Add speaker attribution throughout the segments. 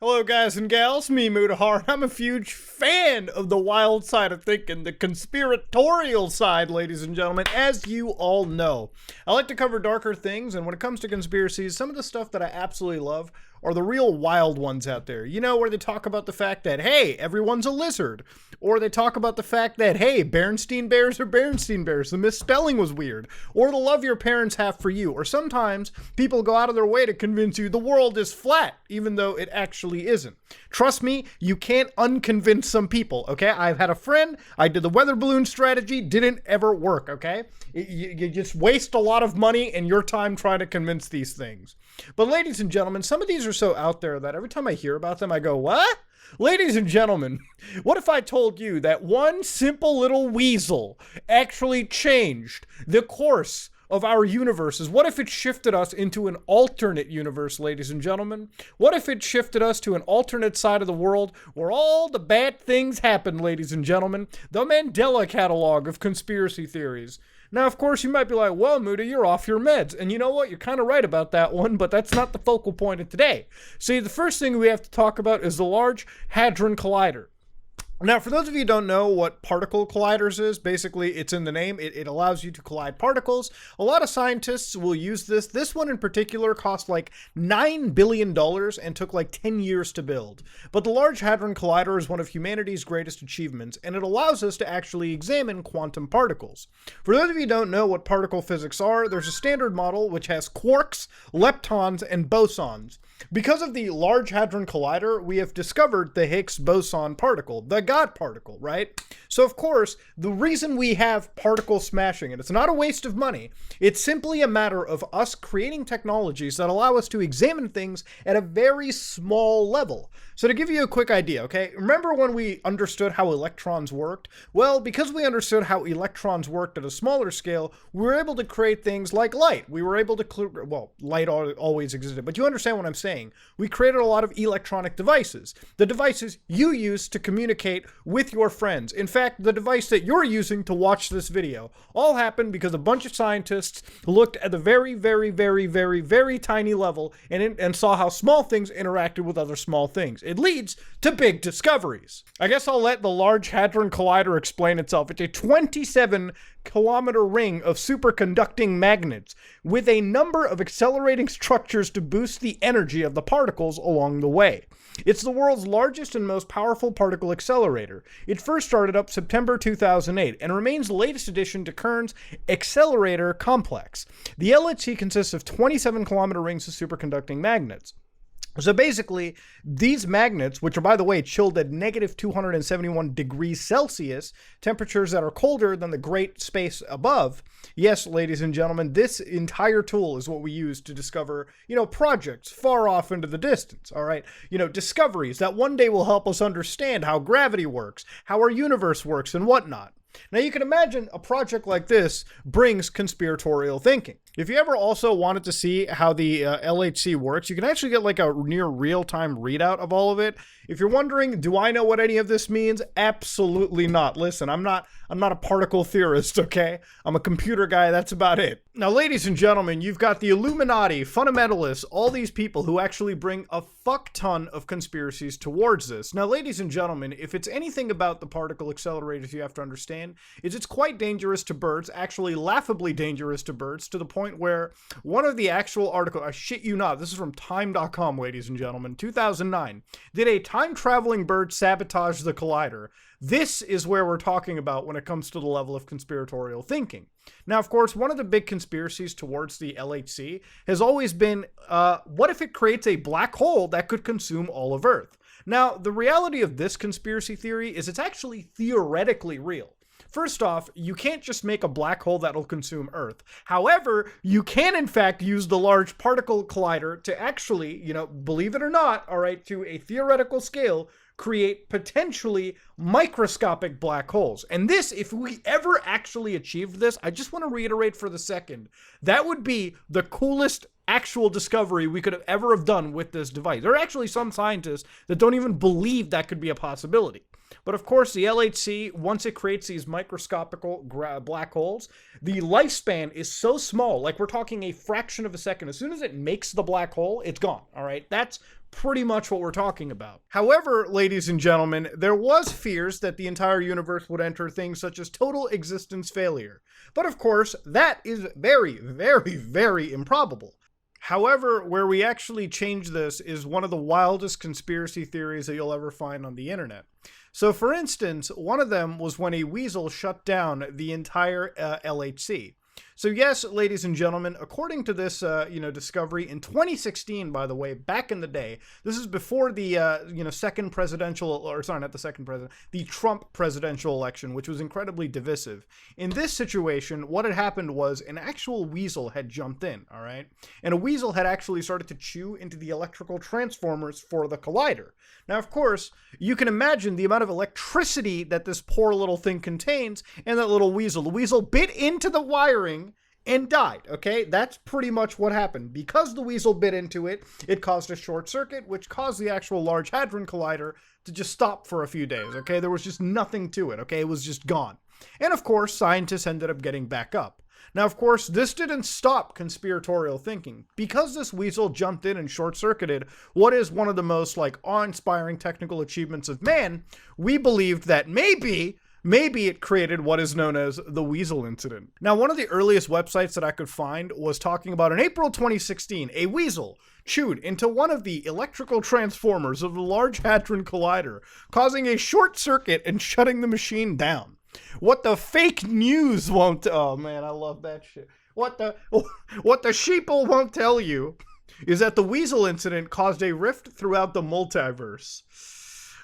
Speaker 1: Hello guys and gals, me Mudahar. I'm a huge fan of the wild side of thinking, the conspiratorial side, ladies and gentlemen, as you all know. I like to cover darker things, and when it comes to conspiracies, some of the stuff that I absolutely love are the real wild ones out there. You know, where they talk about the fact that, hey, everyone's a lizard. Or they talk about the fact that, hey, Berenstain Bears are Berenstain Bears. The misspelling was weird. Or the love your parents have for you. Or sometimes people go out of their way to convince you the world is flat, even though it actually isn't. Trust me, you can't unconvince some people, okay? I've had a friend, I did the weather balloon strategy, didn't ever work, okay? You just waste a lot of money and your time trying to convince these things. But ladies and gentlemen, some of these are so out there that every time I hear about them, I go, what? Ladies and gentlemen, what if I told you that one simple little weasel actually changed the course of our universes? What if it shifted us into an alternate universe, ladies and gentlemen? What if it shifted us to an alternate side of the world where all the bad things happen, ladies and gentlemen? The Mandela catalog of conspiracy theories. Now, of course, you might be like, well, Muda, you're off your meds. And you know what? You're kind of right about that one, but that's not the focal point of today. See, the first thing we have to talk about is the Large Hadron Collider. Now, for those of you who don't know what particle colliders is, basically it's in the name. It allows you to collide particles. A lot of scientists will use this. This one in particular cost like $9 billion and took like 10 years to build. But the Large Hadron Collider is one of humanity's greatest achievements, and it allows us to actually examine quantum particles. For those of you who don't know what particle physics are, there's a standard model which has quarks, leptons, and bosons. Because of the Large Hadron Collider, we have discovered the Higgs boson particle, the God particle, right? So of course, the reason we have particle smashing, and it's not a waste of money, it's simply a matter of us creating technologies that allow us to examine things at a very small level. So to give you a quick idea, okay, remember when we understood how electrons worked? Well, because we understood how electrons worked at a smaller scale, we were able to create things like light. We were able to, well, light always existed, but you understand what I'm saying. We created a lot of electronic devices. The devices you use to communicate with your friends. In fact, the device that you're using to watch this video all happened because a bunch of scientists looked at the very, very, very, very, very tiny level and saw how small things interacted with other small things. It leads to big discoveries. I guess I'll let the Large Hadron Collider explain itself. It's a 27-kilometer ring of superconducting magnets with a number of accelerating structures to boost the energy of the particles along the way. It's the world's largest and most powerful particle accelerator. It first started up September 2008 and remains the latest addition to CERN's accelerator complex. The LHC consists of 27-kilometer rings of superconducting magnets. So basically, these magnets, which are, by the way, chilled at negative 271 degrees Celsius, temperatures that are colder than the great space above. Yes, ladies and gentlemen, this entire tool is what we use to discover, projects far off into the distance, all right? Discoveries that one day will help us understand how gravity works, how our universe works, and whatnot. Now, you can imagine a project like this brings conspiratorial thinking. If you ever also wanted to see how the LHC works, you can actually get like a near real-time readout of all of it. If you're wondering, do I know what any of this means? Absolutely not. Listen, I'm not a particle theorist, okay? I'm a computer guy, that's about it. Now, ladies and gentlemen, you've got the Illuminati, fundamentalists, all these people who actually bring a fuck ton of conspiracies towards this. Now, ladies and gentlemen, if it's anything about the particle accelerators you have to understand, is it's quite dangerous to birds, actually laughably dangerous to birds, to the point where one of the actual articles, I shit you not, this is from time.com, ladies and gentlemen, 2009, did a time-traveling bird sabotage the collider? This is where we're talking about when it comes to the level of conspiratorial thinking. Now, of course, one of the big conspiracies towards the LHC has always been, what if it creates a black hole that could consume all of Earth? Now, the reality of this conspiracy theory is it's actually theoretically real. First off, you can't just make a black hole that'll consume Earth. However, you can in fact use the Large Particle Collider to actually, believe it or not, all right, to a theoretical scale, create potentially microscopic black holes. And this, if we ever actually achieved this, I just want to reiterate for the second, that would be the coolest actual discovery we could have ever have done with this device. There are actually some scientists that don't even believe that could be a possibility. But of course, the LHC, once it creates these microscopical black holes, the lifespan is so small, like we're talking a fraction of a second. As soon as it makes the black hole, it's gone, all right? That's pretty much what we're talking about. However, ladies and gentlemen, there was fears that the entire universe would enter things such as total existence failure. But of course, that is very, very, very improbable. However, where we actually change this is one of the wildest conspiracy theories that you'll ever find on the internet. So for instance, one of them was when a weasel shut down the entire LHC. So yes, ladies and gentlemen, according to this, discovery in 2016, by the way, back in the day, this is before the, second presidential, or sorry, not the second president, the Trump presidential election, which was incredibly divisive. In this situation, what had happened was an actual weasel had jumped in, all right? And a weasel had actually started to chew into the electrical transformers for the collider. Now, of course, you can imagine the amount of electricity that this poor little thing contains and that little weasel. The weasel bit into the wiring and died, okay? That's pretty much what happened. Because the weasel bit into it, it caused a short circuit, which caused the actual Large Hadron Collider to just stop for a few days, okay? There was just nothing to it, okay? It was just gone. And of course, scientists ended up getting back up. Now, of course, this didn't stop conspiratorial thinking. Because this weasel jumped in and short-circuited what is one of the most, awe-inspiring technical achievements of man, we believed that maybe it created what is known as the Weasel Incident. Now, one of the earliest websites that I could find was talking about in April 2016, a weasel chewed into one of the electrical transformers of the Large Hadron Collider, causing a short circuit and shutting the machine down. What the fake news won't... Oh, man, I love that shit. What the sheeple won't tell you is that the Weasel Incident caused a rift throughout the multiverse.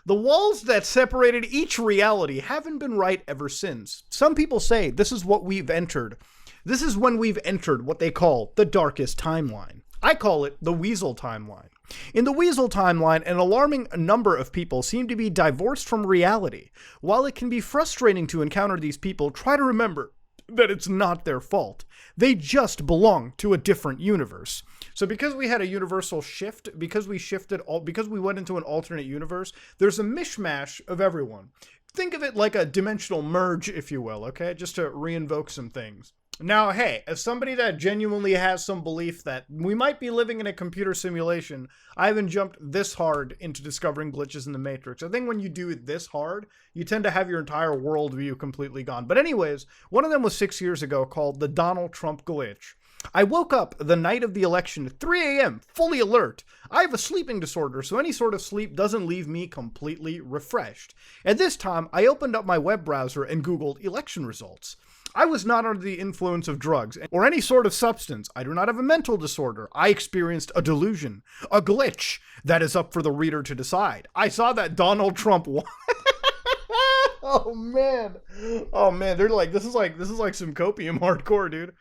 Speaker 1: The walls that separated each reality haven't been right ever since. Some people say this is what we've entered. This is when we've entered what they call the darkest timeline. I call it the Weasel Timeline. In the Weasel Timeline, an alarming number of people seem to be divorced from reality. While it can be frustrating to encounter these people, try to remember that it's not their fault. They just belong to a different universe. So because we had a universal shift, because we went into an alternate universe, there's a mishmash of everyone. Think of it like a dimensional merge, if you will, okay? Just to reinvoke some things. Now, hey, as somebody that genuinely has some belief that we might be living in a computer simulation, I haven't jumped this hard into discovering glitches in the Matrix. I think when you do it this hard, you tend to have your entire worldview completely gone. But anyways, one of them was 6 years ago called the Donald Trump glitch. I woke up the night of the election at 3 a.m., fully alert. I have a sleeping disorder, so any sort of sleep doesn't leave me completely refreshed. At this time, I opened up my web browser and Googled election results. I was not under the influence of drugs or any sort of substance. I do not have a mental disorder. I experienced a delusion, a glitch that is up for the reader to decide. I saw that Donald Trump won. Oh man, they're like, this is like some copium hardcore, dude.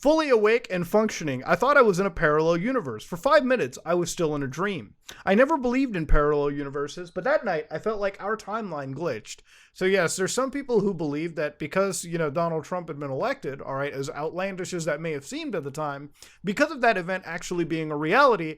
Speaker 1: Fully awake and functioning, I thought I was in a parallel universe. For 5 minutes, I was still in a dream. I never believed in parallel universes, but that night, I felt like our timeline glitched. So yes, there's some people who believe that because, Donald Trump had been elected, all right, as outlandish as that may have seemed at the time, because of that event actually being a reality,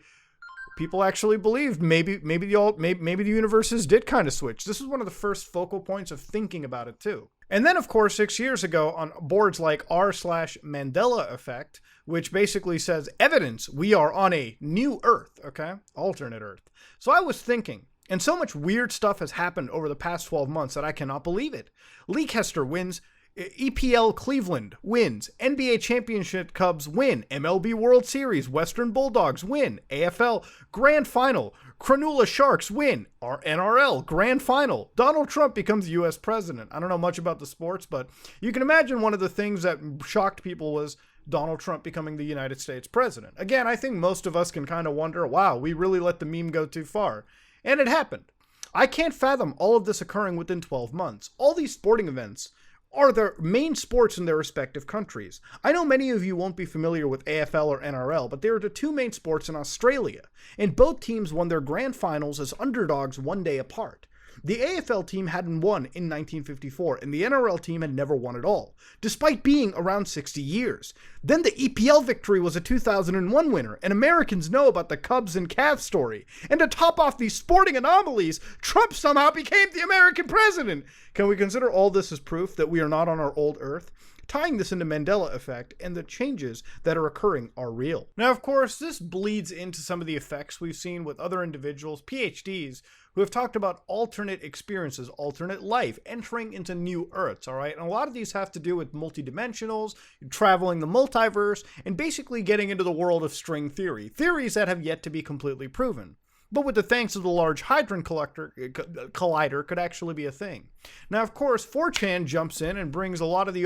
Speaker 1: people actually believed maybe the universes did kind of switch. This is one of the first focal points of thinking about it too. And then, of course, 6 years ago on boards like r/Mandela Effect, which basically says evidence we are on a new Earth, okay? Alternate Earth. So I was thinking, and so much weird stuff has happened over the past 12 months that I cannot believe it. Leicester wins. EPL Cleveland wins. NBA Championship Cubs win. MLB World Series Western Bulldogs win. AFL Grand Final. Cronulla Sharks win. NRL Grand Final. Donald Trump becomes U.S. president. I don't know much about the sports, but you can imagine one of the things that shocked people was Donald Trump becoming the United States president. Again, I think most of us can kind of wonder, wow, we really let the meme go too far. And it happened. I can't fathom all of this occurring within 12 months. All these sporting events are their main sports in their respective countries. I know many of you won't be familiar with AFL or NRL, but they are the two main sports in Australia, and both teams won their grand finals as underdogs 1 day apart. The AFL team hadn't won in 1954, and the NRL team had never won at all, despite being around 60 years. Then the EPL victory was a 2001 winner, and Americans know about the Cubs and Cavs story. And to top off these sporting anomalies, Trump somehow became the American president. Can we consider all this as proof that we are not on our old Earth? tying this into Mandela Effect and the changes that are occurring are real. Now, of course, this bleeds into some of the effects we've seen with other individuals, PhDs, who have talked about alternate experiences, alternate life, entering into new Earths, all right? And a lot of these have to do with multidimensionals, traveling the multiverse, and basically getting into the world of string theory, theories that have yet to be completely proven. But with the thanks of the Large Hadron Collider could actually be a thing. Now, of course, 4chan jumps in and brings a lot of the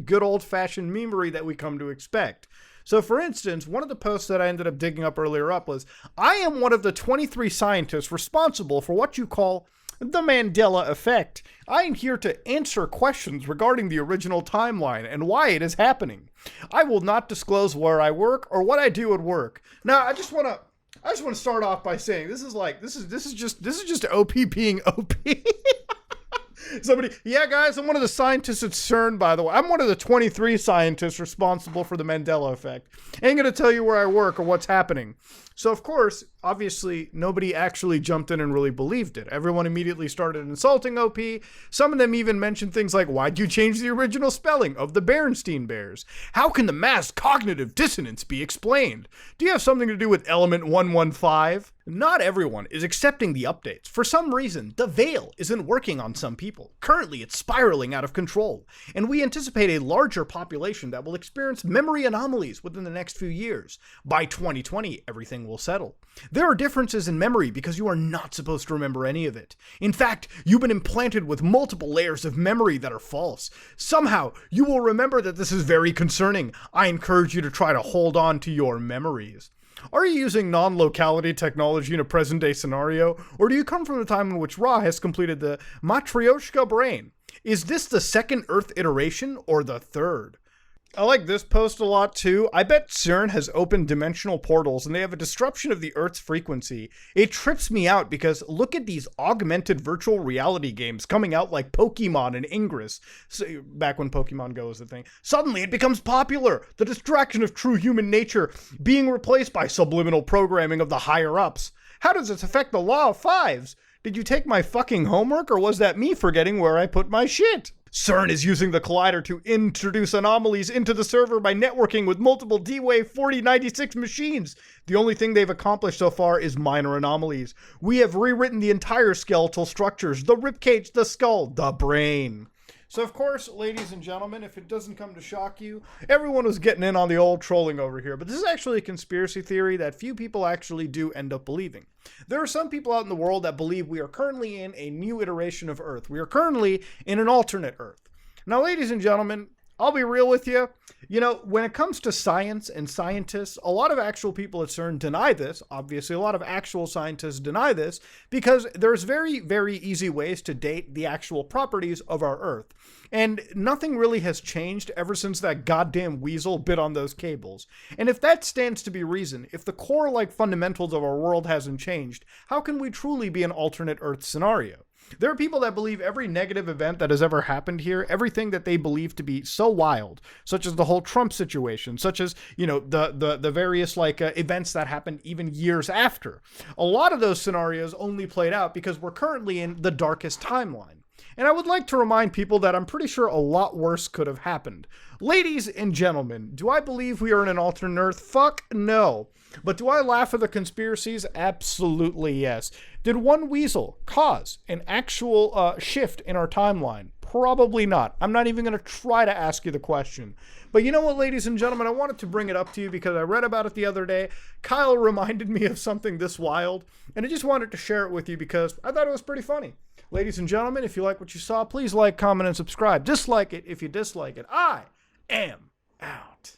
Speaker 1: good old-fashioned memery that we come to expect. So, for instance, one of the posts that I ended up digging up earlier was, I am one of the 23 scientists responsible for what you call the Mandela Effect. I am here to answer questions regarding the original timeline and why it is happening. I will not disclose where I work or what I do at work. Now, I just want to start off by saying this is just OP being OP. Somebody, yeah, guys, I'm one of the scientists at CERN, by the way. I'm one of the 23 scientists responsible for the Mandela Effect. Ain't gonna tell you where I work or what's happening. So, of course, obviously, nobody actually jumped in and really believed it. Everyone immediately started insulting OP. Some of them even mentioned things like, why'd you change the original spelling of the Berenstain Bears? How can the mass cognitive dissonance be explained? Do you have something to do with element 115? Not everyone is accepting the updates. For some reason, the veil isn't working on some people. Currently, it's spiraling out of control, and we anticipate a larger population that will experience memory anomalies within the next few years. By 2020, everything will settle. There are differences in memory because you are not supposed to remember any of it. In fact, you've been implanted with multiple layers of memory that are false. Somehow, you will remember that this is very concerning. I encourage you to try to hold on to your memories. Are you using non-locality technology in a present-day scenario, or do you come from the time in which Ra has completed the Matryoshka brain? Is this the second Earth iteration, or the third? I like this post a lot too. I bet CERN has opened dimensional portals and they have a disruption of the Earth's frequency. It trips me out because look at these augmented virtual reality games coming out like Pokemon and Ingress. So, back when Pokemon Go was the thing. Suddenly it becomes popular. The distraction of true human nature being replaced by subliminal programming of the higher ups. How does this affect the law of fives? Did you take my fucking homework or was that me forgetting where I put my shit? CERN is using the collider to introduce anomalies into the server by networking with multiple D-Wave 4096 machines. The only thing they've accomplished so far is minor anomalies. We have rewritten the entire skeletal structures, the ribcage, the skull, the brain. So, of course, ladies and gentlemen, if it doesn't come to shock you, everyone was getting in on the old trolling over here. But this is actually a conspiracy theory that few people actually do end up believing. There are some people out in the world that believe we are currently in a new iteration of Earth. We are currently in an alternate Earth. Now, ladies and gentlemen, I'll be real with you. You know, when it comes to science and scientists, a lot of actual people at CERN deny this. Obviously, a lot of actual scientists deny this because there's very, very easy ways to date the actual properties of our Earth. And nothing really has changed ever since that goddamn weasel bit on those cables. And if that stands to be reason, if the core, fundamentals of our world hasn't changed, how can we truly be an alternate Earth scenario? There are people that believe every negative event that has ever happened here, everything that they believe to be so wild, such as the whole Trump situation, such as, the various events that happened even years after. A lot of those scenarios only played out because we're currently in the darkest timeline. And I would like to remind people that I'm pretty sure a lot worse could have happened. Ladies and gentlemen, do I believe we are in an alternate Earth? Fuck no. But do I laugh at the conspiracies? Absolutely yes. Did one weasel cause an actual shift in our timeline? Probably not. I'm not even going to try to ask you the question. But you know what, ladies and gentlemen? I wanted to bring it up to you because I read about it the other day. Kyle reminded me of something this wild, and I just wanted to share it with you because I thought it was pretty funny. Ladies and gentlemen, if you like what you saw, please like, comment, and subscribe. Dislike it if you dislike it. I am out.